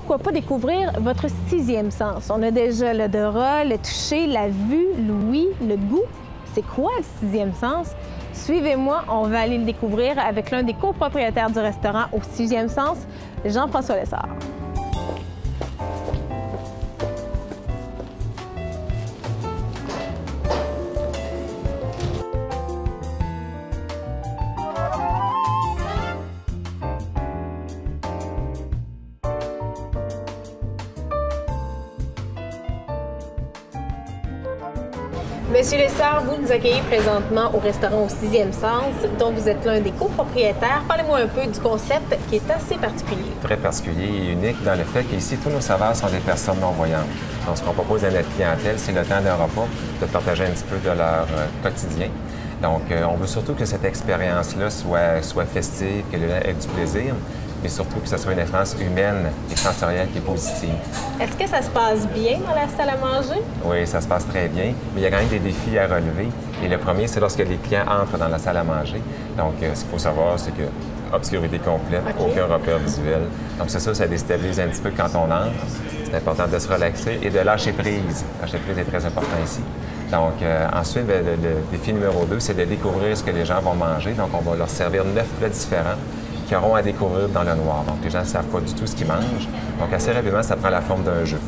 pourquoi pas découvrir votre sixième sens. On a déjà l'odorat, le toucher, la vue, l'ouïe, le goût. C'est quoi le sixième sens? Suivez-moi, on va aller le découvrir avec l'un des copropriétaires du restaurant au sixième sens, Jean-François Lessard. Monsieur Lessard, vous nous accueillez présentement au restaurant au sixième sens, dont vous êtes l'un des copropriétaires. Parlez-moi un peu du concept qui est assez particulier. Très particulier et unique dans le fait qu'ici, tous nos serveurs sont des personnes non-voyantes. Donc, ce qu'on propose à notre clientèle, c'est le temps d'un repas de partager un petit peu de leur quotidien. Donc, on veut surtout que cette expérience-là soit festive, que l'on ait du plaisir, mais surtout que ce soit une expérience humaine et sensorielle qui est positive. Est-ce que ça se passe bien dans la salle à manger? Oui, ça se passe très bien, mais il y a quand même des défis à relever. Et le premier, c'est lorsque les clients entrent dans la salle à manger. Donc, ce qu'il faut savoir, c'est que obscurité complète, aucun repère visuel. Donc, c'est ça, ça déstabilise un petit peu quand on entre. C'est important de se relaxer et de lâcher prise. Lâcher prise est très important ici. Donc, ensuite, le défi numéro 2, c'est de découvrir ce que les gens vont manger. Donc, on va leur servir 9 plats différents qui auront à découvrir dans le noir. Donc, les gens ne savent pas du tout ce qu'ils mangent. Donc, assez rapidement, ça prend la forme d'un jeu.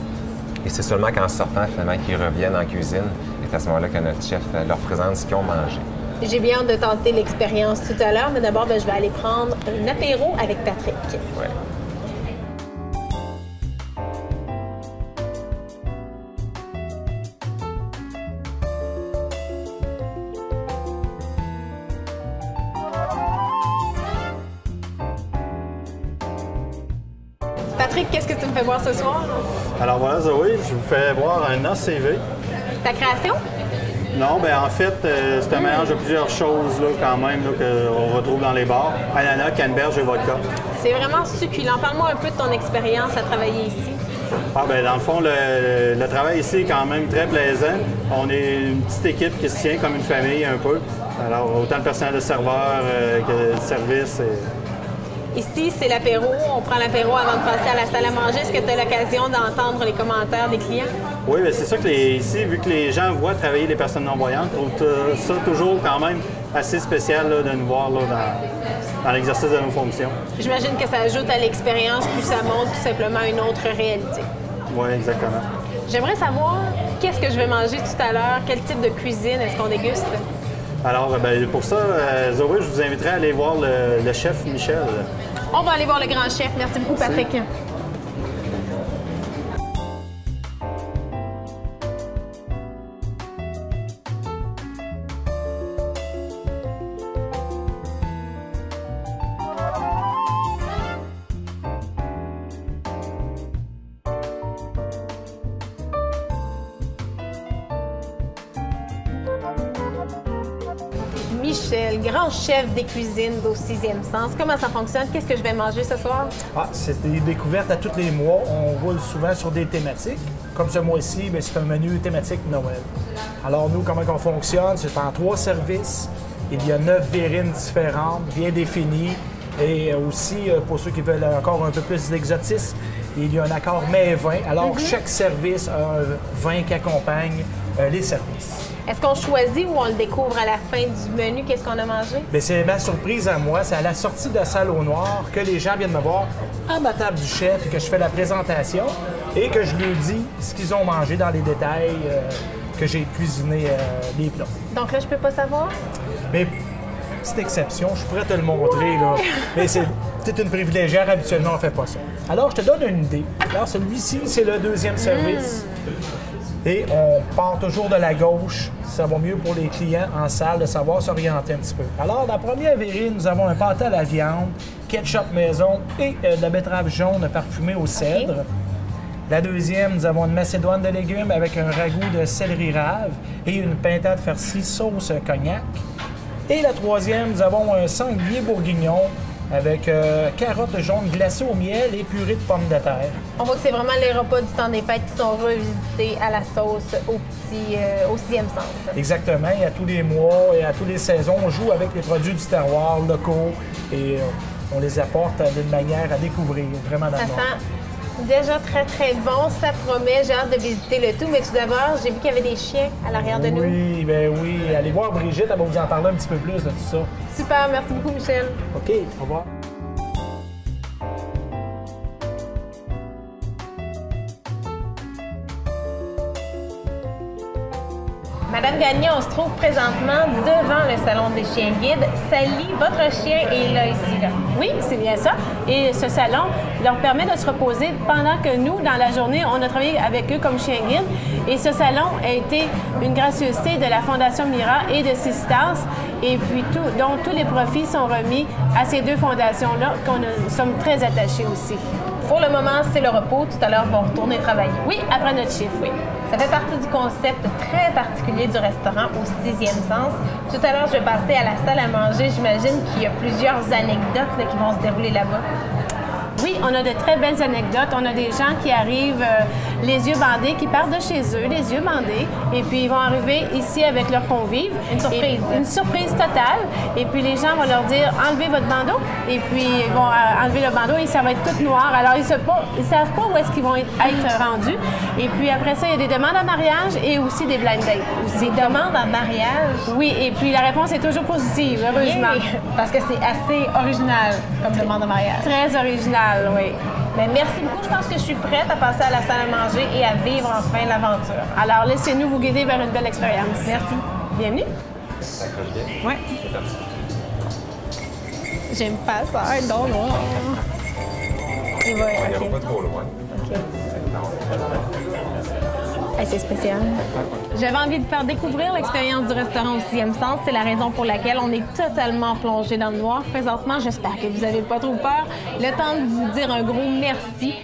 Et c'est seulement qu'en sortant, finalement, qu'ils reviennent en cuisine, et c'est à ce moment-là que notre chef leur présente ce qu'ils ont mangé. J'ai bien hâte de tenter l'expérience tout à l'heure, mais d'abord, je vais aller prendre un apéro avec Patrick. Ouais. Patrick, qu'est-ce que tu me fais boire ce soir? Alors voilà, Zoé, je vous fais boire un ACV. Ta création? Non, bien en fait, c'est un mélange de plusieurs choses là, quand même qu'on retrouve dans les bars. Ananas, canneberge et vodka. C'est vraiment succulent. Parle-moi un peu de ton expérience à travailler ici. Ah ben dans le fond, le travail ici est quand même très plaisant. On est une petite équipe qui se tient comme une famille un peu. Alors, autant le personnel de serveur que de service. Ici, c'est l'apéro. On prend l'apéro avant de passer à la salle à manger. Est-ce que tu as l'occasion d'entendre les commentaires des clients? Oui, bien c'est ça que ici, vu que les gens voient travailler les personnes non-voyantes, je trouve ça toujours quand même assez spécial là, de nous voir là, dans l'exercice de nos fonctions. J'imagine que ça ajoute à l'expérience, puis ça montre tout simplement une autre réalité. Oui, exactement. J'aimerais savoir qu'est-ce que je vais manger tout à l'heure, quel type de cuisine est-ce qu'on déguste? Alors, bien, pour ça, Zoé, je vous inviterai à aller voir le chef Michel. On va aller voir le grand chef. Merci beaucoup, Patrick. Michel, grand chef des cuisines d'au sixième sens. Comment ça fonctionne? Qu'est-ce que je vais manger ce soir? Ah, c'est des découvertes à tous les mois. On roule souvent sur des thématiques. Comme ce mois-ci, c'est un menu thématique Noël. Alors nous, comment on fonctionne? C'est en 3 services. Il y a 9 verrines différentes, bien définies. Et aussi, pour ceux qui veulent encore un peu plus d'exotisme, il y a un accord mets-vin. Alors, chaque service a un vin qui accompagne les services. Est-ce qu'on choisit ou on le découvre à la fin du menu? Qu'est-ce qu'on a mangé? Bien, c'est ma surprise à moi. C'est à la sortie de la salle au noir que les gens viennent me voir à ma table du chef et que je fais la présentation et que je leur dis ce qu'ils ont mangé dans les détails que j'ai cuisiné les plats. Donc là, je peux pas savoir? Mais petite exception, je pourrais te le montrer, là. Mais c'est une privilégiée, habituellement, on ne fait pas ça. Alors, je te donne une idée. Alors, celui-ci, c'est le 2e service. Et on part toujours de la gauche. Ça va mieux pour les clients en salle de savoir s'orienter un petit peu. Alors, dans la première verrine, nous avons un pâté à la viande, ketchup maison et de la betterave jaune parfumée au cèdre. La deuxième, nous avons une macédoine de légumes avec un ragoût de céleri rave et une pintade farcie sauce cognac. Et la troisième, nous avons un sanglier bourguignon avec carottes jaunes glacées au miel et purée de pommes de terre. On voit que c'est vraiment les repas du temps des fêtes qui sont revisités à la sauce au sixième sens. Exactement. Et à tous les mois et à toutes les saisons, on joue avec les produits du terroir locaux et on les apporte d'une manière à découvrir vraiment dans le monde. Déjà très, très bon. Ça promet. J'ai hâte de visiter le tout. Mais tout d'abord, j'ai vu qu'il y avait des chiens à l'arrière de nous. Oui, ben oui. Allez voir Brigitte, elle va vous en parler un petit peu plus de tout ça. Super. Merci beaucoup, Michel. OK, au revoir. Madame Gagné, on se trouve présentement devant le salon des chiens guides. Sally, votre chien est là, ici, là. Oui, c'est bien ça. Et ce salon leur permet de se reposer pendant que nous, dans la journée, on a travaillé avec eux comme chien guide. Et ce salon a été une gracieuseté de la Fondation Mira et de Sistas. Et puis, dont tous les profits sont remis à ces deux fondations-là, nous sommes très attachés aussi. Pour le moment, c'est le repos. Tout à l'heure, on va retourner travailler. Oui, après notre chiffre, oui. Ça fait partie du concept très particulier du restaurant au 6e sens. Tout à l'heure, je vais passer à la salle à manger. J'imagine qu'il y a plusieurs anecdotes qui vont se dérouler là-bas. Oui, on a de très belles anecdotes. On a des gens qui arrivent les yeux bandés, qui partent de chez eux, les yeux bandés, et puis ils vont arriver ici avec leurs convives. Une surprise. Une surprise totale. Et puis les gens vont leur dire « enlevez votre bandeau », et puis ils vont enlever le bandeau et ça va être tout noir. Alors ils ne savent pas où est-ce qu'ils vont être rendus. Et puis après ça, il y a des demandes en mariage et aussi des blind dates. Des demandes en mariage? Oui, et puis la réponse est toujours positive, heureusement. Yeah. Parce que c'est assez original comme demande en mariage. Très original, oui. Bien, merci beaucoup. Je pense que je suis prête à passer à la salle à manger et à vivre enfin l'aventure. Alors, laissez-nous vous guider vers une belle expérience. Merci. Bienvenue. Ça colle bien? Oui. J'aime pas ça. Non, non. Il va, On n'ira pas trop loin. Hey, c'est spécial. J'avais envie de faire découvrir l'expérience du restaurant au 6e sens. C'est la raison pour laquelle on est totalement plongé dans le noir. Présentement, j'espère que vous n'avez pas trop peur. Le temps de vous dire un gros merci.